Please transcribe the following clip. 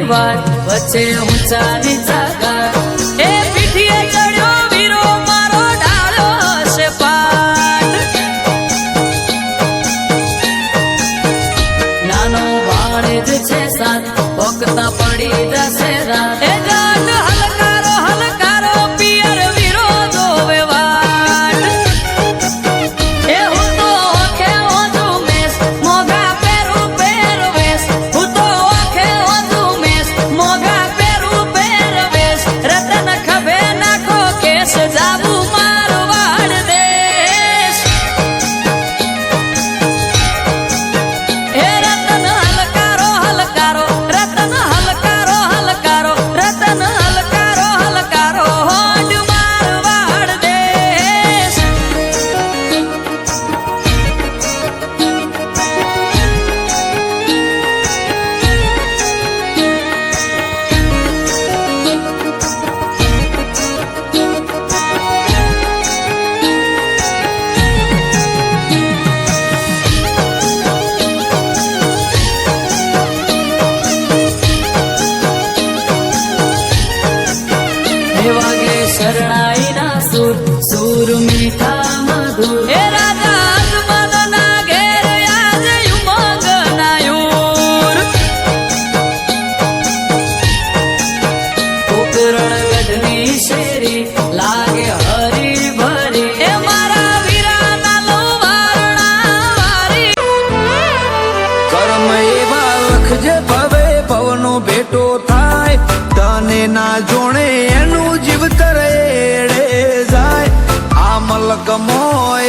વાર વચ્ચે ઊંચા નીચા ગાર એ પીઠીએ ચડ્યો વીરો મારો ડાળ્યો છે પાટ નાનો ભાણેજ છે સાત પોકતા પડી જશે રાત એ જાત હલકારો હલકારો પિયર વીરો જોવે વાટ એ હું તો ઓખે ઓજું મેસ મોગા પેરું પહેરવેશ હું તો ઓખે ઓજું મેસ મોગા પેરું પહેરવેશ રતન ખભે નાખો કેસ જાવું મારવાડ દેશ એ રતન હલકારો હલકારો રતન હલકારો હલકારો રતન હલકારો હલકારો હોડ મારવાડ દેશ એ વાગે શરણાઈના સુર સુર મીઠા મધુર એ રાજા અજમલના ઘેર આજે ઉમંગ નાયુર ઉકરણ ગઢની શેરી લાગે હરી ભરી એ મારા વીરાના લો વારણા વારી કર્મ એવા લખજે ભવે ભવનો ભેટો થાય તને ના જોણે એનું જીવતર એડે જાય આ મલક મોય